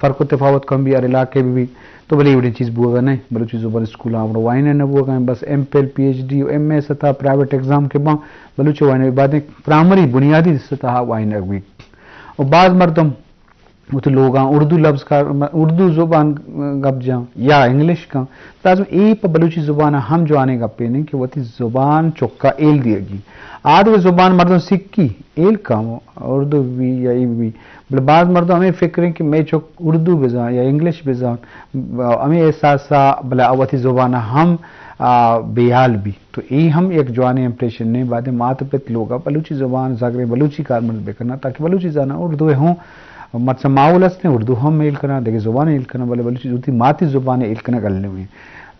फ़र्क तफावत कम भी हर इलाके में भी तो भले वड़ी चीज़ बुआ नहीं बलूची ज़ुबान स्कूल आवड़ो वाइन न बुआ बस MPhil PhD MA सतह प्राइवेट एग्जाम के बाद बलूची वाइन बातें प्राइमरी बुनियादी सतह वाइन भी और बाज़ मर्दम वो तो लोग उर्दू लफ्ज़ का उर्दू ज़ुबान गप जा या इंग्लिश का ताज़ ए पर बलूची ज़ुबान हम जो आने गप्पे नहीं कि वो ती ज़ुबान चौका एल दिएगी आद वे ज़ुबान मर्दों सिक्की एल का उर्दू भी या ई भी बल बाद मर्दों हमें फिक्र है कि मैं चौक उर्दू बेजा या इंग्लिश बेजा हमें एहसास बला अवती ज़ुबान हम बेहाल भी तो ये हम एक जवानी इम्प्रेशन नहीं बातें मात पे लोग बलूची ज़ुबान जागरे बलूची कार मर्द बेकरना ताकि बलूची जाना उर्दू हों मतलब माहौल ने उर्दू हम मेल करना देखिए ज़ुबान एल करना बोले बलूची उती माती ज़ुबान एल करना गलने हुए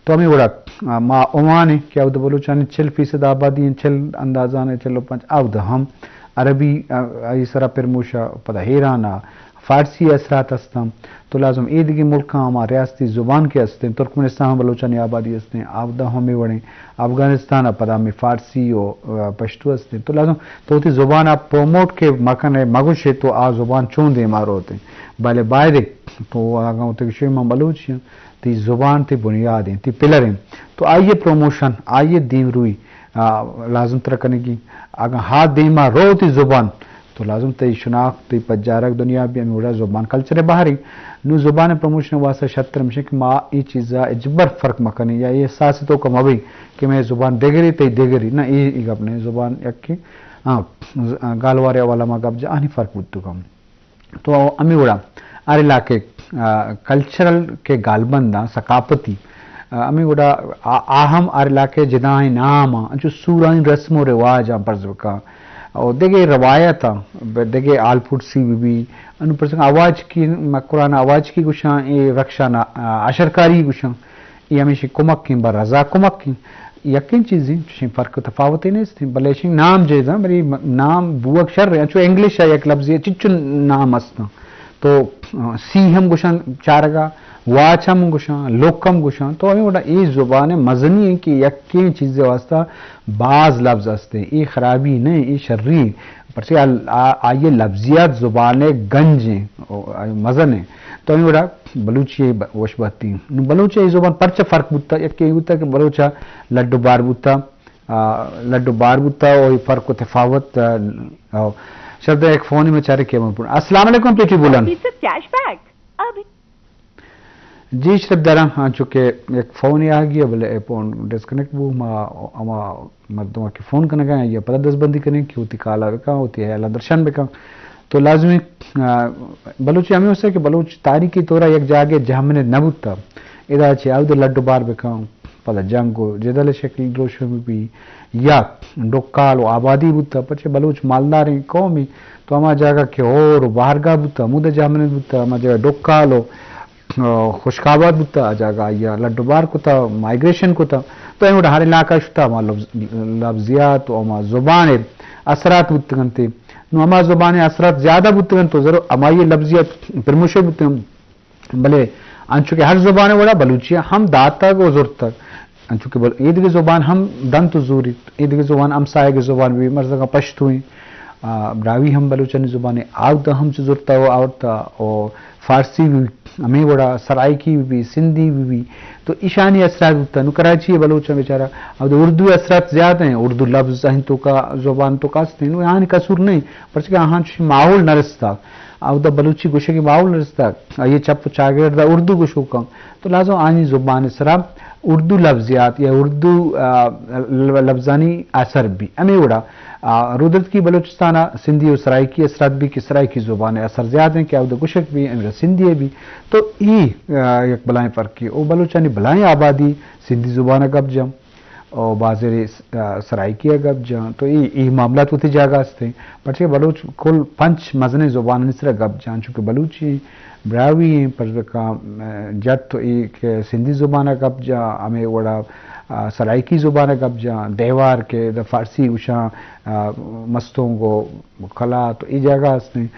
तो हमें बड़ा माँ ओमान है क्या उधर बलूचान 6% आबादी 6 अंदाजा ने चलो 5 अब हम अरबी इसरा परमोशा पता हैराना फारसी असरात हस्तम तो लाजम ईद की मुल्क हमारे रियासती ज़ुबान के हस्ते तुर्कमेनिस्तान बलूचानी आबादी हस्ते आपदा हमें बड़े अफगानिस्तान पदा में फारसी और पश्तो हस्ते तो लाजम तो होती ज़ुबान आप प्रोमोट के मकान है मगुश है तो आ ज़ुबान चूं दे मारो होते भले बाहर तो आगा होते कि में बलूच ती ज़ुबान ती बुनियाद हैं ती पिलर हैं तो आइए प्रमोशन आइए दीव रुई लाजम तरह करने की अगर हाथ दीमा रो ती ज़ुबान तो लाजम तई शनाख्त तई पजारक दुनिया भी हमें उड़ा ज़ुबान कल्चर बाहरी नु ज़ुबान प्रमोशन वास्ते शतर में कि माँ ये चीज़ा इजबर फ़र्क मकनी या ये सास तो कम अभी कि मैं ज़ुबान देगरी तई देगरी ना ये अपने ज़ुबान यक गालवारे वाला मा गप जा आनी फ़र्क बुद्दू कम तो हमें उड़ा आर इलाके कल्चरल के गालबंदा सकाफती हमें उड़ा आहम आर इलाके जिदा नाम जो सूराइन रस्म रिवाज पर्ज का और देखे रवायत देखे आलपुर सी भी अनुप्रसंग आवाज की कुरान आवाज की गुशा ये रक्षाना अशरकारी गुशा ये हमेशा कुमक की बर रजा कुमक की यकीन चीज़ें फ़र्क तफावत ही नहीं भले नाम जेजा मेरी नाम बुअक शर रहे जो इंग्लिश है एक लफ्ज़ चिच्चु नाम अस्ता तो सी हम गुशान चारगा वाचम गुशान लोकम गुशान तो हमें बड़ा ये ज़ुबान मजनी है कि यकीन चीज़ें वास्ता बाज लफ्ज़ हस्ते ये खराबी नहीं ये शर्री पर से आइए लफ्जियात ज़ुबान गंज हैं मजन है तो हमें बड़ा बलूची वशबती बलूचा ये ज़ुबान परचा फ़र्क बुता एक होता है कि बलूचा लड्डू बार बुता और फ़र्क तफावत शब्द एक फ़ोन में चारे के मैं अस्सलाम वालेकुम प्रीति बुलन कैशबैक अभी जी श्रद्धारा हाँ चुके एक फ़ोन ही आ गया बोले फोन डिस्कनेक्ट वो अमा मर्दों के फ़ोन करने गए या पता दसबंदी करने की होती काला बेका होती है अल्लाह दर्शन बेका तो लाजमी बलूची हमें उससे कि बलूच तारीखी तोरा एक जागे जहामने नबुता इधर अच्छे आउद लड्डू बार बेका पता जंगो जदल शक्ल रोशो में भी या डोकाल आबादी बुता पचे बलूच मालदार कौमी तो हमारा जगह के और बाहरगा बुता मुदे जहामने बुता हमारा जगह डोकालो खुशकाबाद बुता जगह या लड्डू बार को था माइग्रेशन को था तो ये हर इलाका शुता लफ्जियात और ज़ुबान असरात बुतगनते नो हमारा ज़ुबान असरात ज़्यादा बुतगन तो ज़रूर हमारी लफ्जियात प्रमुश बुतगन भले अंशु के हर ज़ुबान बड़ा बलूचिया हम दाता को ज़रूरत तक अंशु के ईद की ज़ुबान हम दंत ज़ूरी ईद की ज़ुबान हमसाए की ज़ुबान भी मर्ज़ का पश्त हुई ब्रावी हम बलूचनी ज़ुबान आवता हम से ज़रूरत आवता और फारसी भी हमें बड़ा सराइकी भी सिंधी भी तो ईशानी असरात होता है कराची है बलूच बेचारा अब तो उर्दू असरात ज़्यादा हैं उर्दू लफ्ज़ तो का ज़ुबान तो कास्ट नहीं यहाँ कसूर नहीं पर यहाँ माहौल नरसता अब तो बलूची गुशे की माहौल नरसता ये चप चागिर उर्दू गुशो कम तो लाजो आनी ज़ुबान सरा उर्दू लफ्जियात या उर्दू लफ्जानी असर भी हमें बड़ा रुदत की बलूचिस्ताना सिंधी और सराइकी असरात भी कि सराइकी ज़ुबान असर ज़्यादा हैं क्या उधर गुशक भी अमीर सिंधी है भी तो ये एक बलाएँ फ़र्क की वो बलूचानी बलाएँ आबादी सिंधी ज़ुबान गप जम और बाज़र सराइकी गप जम तो ये मामला होती जगह हस्ते पर बलूच कुल 5 मजने ज़ुबान निसरा गप जान चूँकि बलूची ब्रावी पर का जत तो एक सिंधी ज़ुबान गप जा हमें बड़ा सराइकी ज़ुबान गप जा देवार के फारसी उषा मस्तों को खला तो ये जगह हस्ते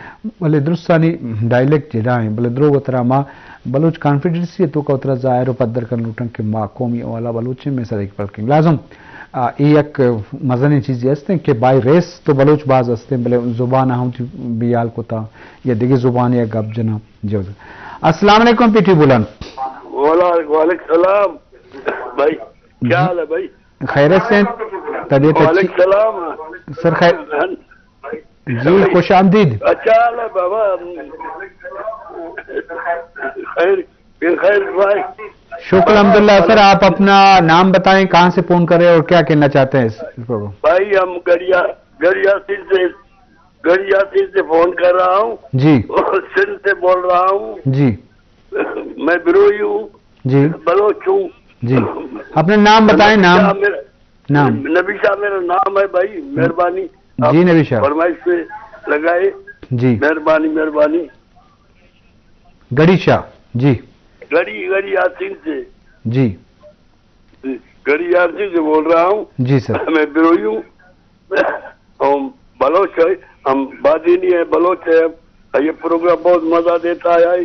भले दुरुस्तानी डायलेक्ट जिदा है भले द्रोग उतरा माँ बलूच कॉन्फिडेंस ये तो का उतरा ज़ाहिर पद्दर कर लूटन के माँ कौमी वाला बलूच में सराइक पढ़ लाजम एक मजनी चीज़ हस्ते कि बाई रेस तो बलूच बाज हस्ते भले ज़ुबान हम बियाल को था या दिगे ज़ुबान या गप जना जो अस्सलाम वालेकुम पीटी बुलान। वालेकुम सलाम भाई, क्या हाल है भाई? खैरियत से? तबीयत अच्छी? वालेकुम सलाम सर खैर जी, खुश आमदीद। अच्छा हाल है बाबा, खैर खैर भाई। शुक्र अल्हम्दुलिल्लाह। सर आप अपना नाम बताएं, कहाँ से फोन कर रहे हैं और क्या कहना चाहते हैं इस प्रोग्राम? भाई हम गड़ियासी से फोन कर रहा हूँ जी और सिंध से बोल रहा हूँ। जी मैं बिरोई हूँ, जी बलोच हूँ जी। अपना नाम बताएं। नाम नाम नबी शाह मेरा नाम है भाई। मेहरबानी जी नबी शाह। फरमाइश पे लगाए जी मेहरबानी मेहरबानी। गड़ी शाह जी गड़ी यासीन से जी गड़ी यासीन से बोल रहा हूँ जी सर। मैं बिरोई हूँ, हम बलोच है, हम बादीनी है, बलोच है। ये प्रोग्राम बहुत मजा देता है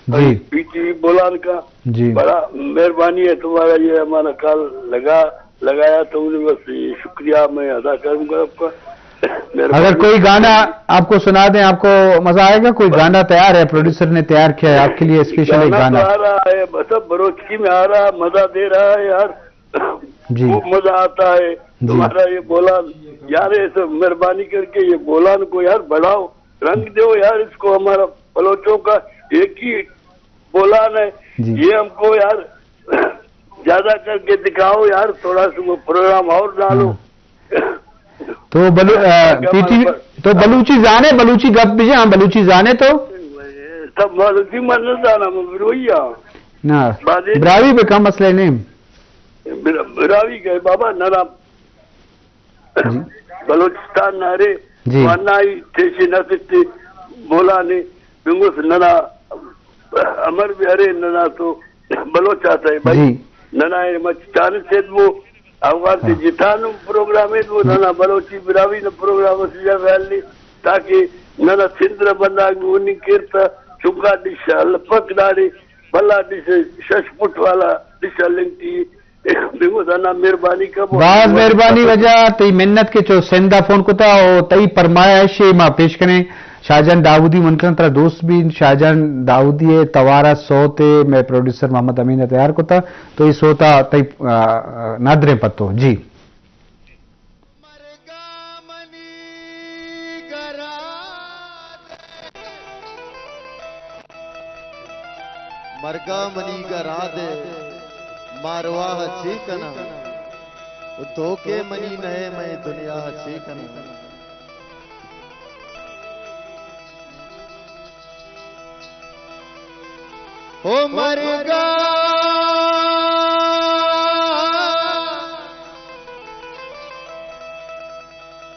जी पीटी बुलान का। जी बड़ा मेहरबानी है तुम्हारा, ये हमारा कॉल लगाया तुमने, बस ये शुक्रिया मैं अदा करूंगा आपका। अगर कोई गाना आपको सुना दें, आपको मजा आएगा? कोई गाना तैयार है, प्रोड्यूसर ने तैयार किया है आपके लिए स्पेशल एक गाना। आ रहा है मतलब बरोचकी में आ रहा, मजा दे रहा है यार, जी खूब मजा आता है तुम्हारा ये बोलान यार। ये सब मेहरबानी करके ये बोलान को यार बढ़ाओ, रंग दो यार इसको। हमारा बलोचों का एक ही बोलान है, ये हमको यार ज्यादा करके दिखाओ यार, थोड़ा सा प्रोग्राम और डालो। तो बलूची जाने, बलूची गप भी हम बलूची जाने तो सब बलूची मन जाना रोइया ना ब्रावी पे कम मसले नहीं बिरावी गए बाबा नरा बलूचिस्तान नारे वनाई ठेसी नसते बोला ने बिंगुस नना अमर भी अरे नना तो बलोच आता है भाई। नना है मचान से वो अफगान से जितानु प्रोग्राम है वो नना बलोची बिरावी न प्रोग्राम से वैली ताकि नना सिंद्र बंदा उन्हीं कीर्ता चुका दिशा लपक डाली भला दिशा शशपुट वाला दिशा लिंकी मेहरबानी का बहुत मेहरबानी वजह तई मिन्नत के चो सेंदा फोन को था और तई फरमाइश मां पेश करें शाहजहान दाऊदी मनकर तरह दोस्त भी शाहजहान दाऊदी तवारा सोते मैं प्रोड्यूसर मोहम्मद अमीन तैयार को था तो ये सोता तई नादरे पत्तो जी। मरगा मनी का राधे मारवा चीकना धोखे मनी नहे मैं दुनिया चीकना। ओ मरगा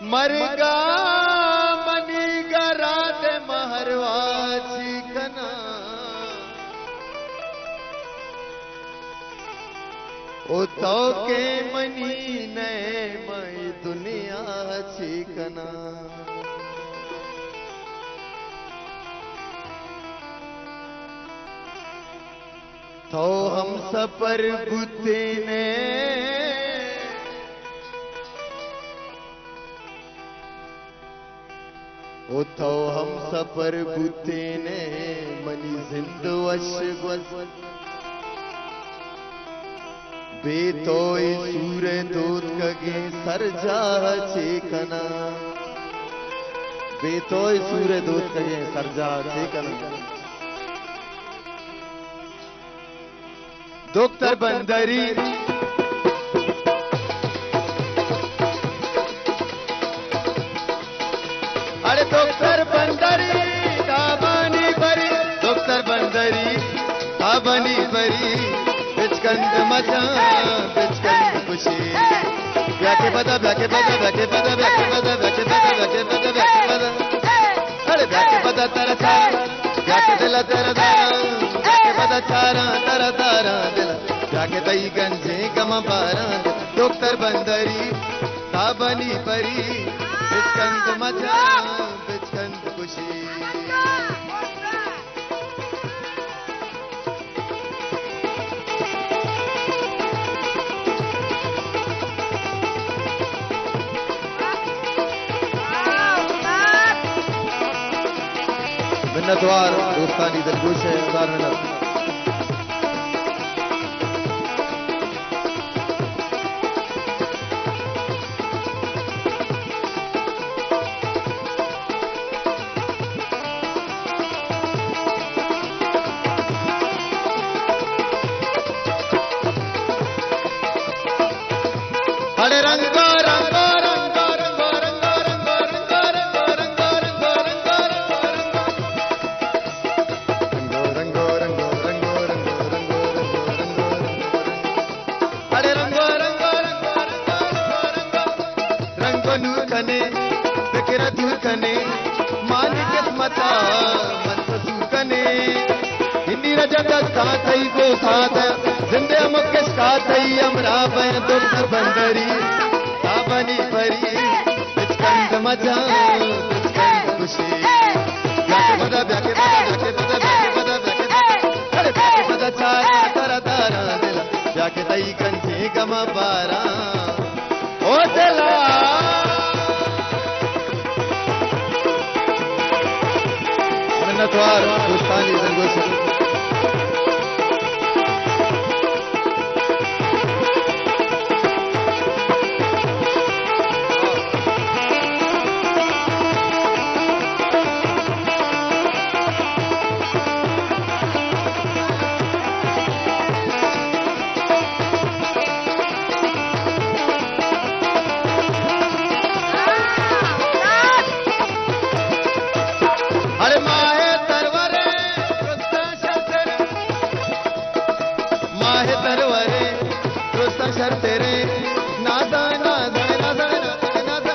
मरगा मनी का राधे महरवा चीकना ओ तो के मनी ने मैं दुनिया चीकना। तो हम सफर बुद्धि ने ओ तो हम सफर बुद्धि ने मनी जिंद वश बेतोय सूर्य दूत कगे सरजा चेकना बेतोय सूर्य दूत कगे सरजा चेकना। डॉक्टर बंदरी अरे डॉक्टर बंदरी ताबानी बरी डॉक्टर बंदरी ताबानी बरी बिचकंद मचा बिचकंद खुशी व्याके बदा व्याके बदा व्याके बदा व्याके बदा व्याके बदा व्याके बदा व्याके बदा अरे व्याके बदा तेरा चारा व्याके दिला तेरा दारा व्याके बदा चारा तेरा दारा दिला व्याके दई गंजे गम बारा डॉक्टर बंदरी ताबनी परी बिचकंद मचा बिचकंद खुशी। मिन्नतवार दोस्तानी दिलगोश है हजार मिनट अरे रंगो रंगो रंगो रंगो रंगो रंगो रंगो रंगो रंगो रंगो रंगो रंगो रंगो रंगो रंगो अरे रंगो रंगो रंगो रंगो नूकने फिक्र दूकने मानी किस्मता मन सूकने हिंदी रजत साथ ही को साथ जिंदे मुकेश का थई अमरा बन डॉक्टर बंदरी साबनी परी बिचकंद मजा बिचकंद खुशी ब्याके बदा ब्याके बदा ब्याके बदा ब्याके बदा ब्याके बदा अरे ब्याके बदा चारा तारा तारा दिल ब्याके तई कंठी गमा बारा ओ दिला मिन्नतवार दोस्तानी दिलगोश अरे माहे तरवरे रुस्ता शर तेरे नाजा नाजा नाजा नाजा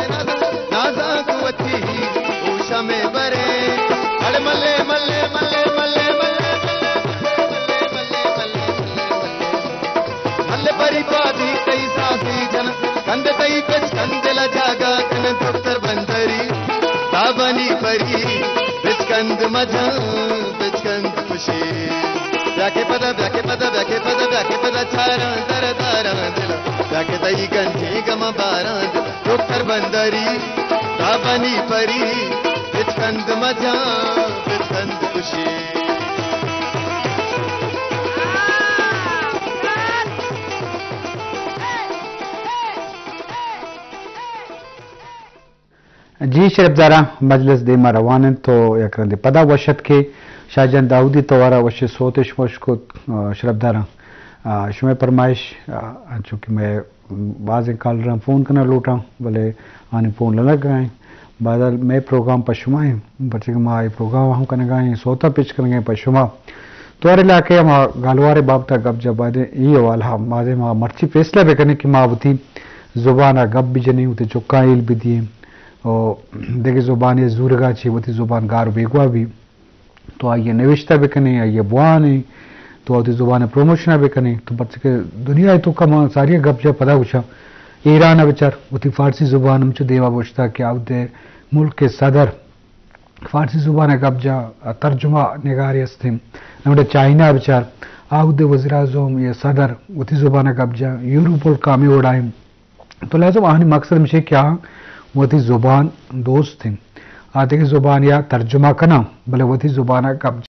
नाजा नाजा कुवती उषा में बरे अरे मल्ले मल्ले मल्ले मल्ले मल्ले मल्ले मल्ले मल्ले परी पादी कई सासी जन कंद तई कुछ कंदला जागा कन डॉक्टर बंदरी साबनी परी बिचकंद मजा बिचकंद खुशी ब्याके पदा ब्याके पदा ब्याके पदा ब्याके पदा चारा दर दारा दिल ब्याके तई कंठी गम बारा डॉक्टर बंदरी साबनी परी बिचकंद मजा बिचकंद खुशी जी शरफजारा मजलिस देमा रवानन तो यकरंदे पदा वशत के शाहजहां दाऊदी तवारा वश सोतिश वश को शरफजारा शुमे फरमाइश चूँकि मैं बाज़ कॉल रहा फ़ोन करना लूटा भले आने फ़ोन लग गए बादल मैं प्रोग्राम पशुमा बच्चे माँ प्रोग्राम हम करने गए सोता पिच करेंगे पशुमा तो अरे इलाके माँ गालवारे बाब तक गप जब बादे ये वाला माजे माँ मर्ची फैसला भी करने की माँ होती जुबाना गप भी जनी होती चुक्का इल भी दिए और देखिए जुबान ये जूरगा छी होती जुबान गार बेगवा भी तो आइए नविश्ता भी करने आइए बुआ नहीं तो आती जुबान प्रमोशन भी करने तो बच्चे के दुनिया तो कम सारी गप जब पता पूछा ईरान विचार उती फारसी जुबान मुझे देवा पूछता कि आवते मुल्क के सदर फारसी जुबान गपजा तर्जुमा निगारी अस्ते नमडे चाइना विचार आवते वज़ीर आज़म ये सदर उती जुबान गपजा यूरोप और कामे उड़ाए तो लिहाजा वहाँ मकसद में क्या वती जुबान दोस्त थे आते की जुबान या तर्जुमा करना भले वती जुबान कब्जा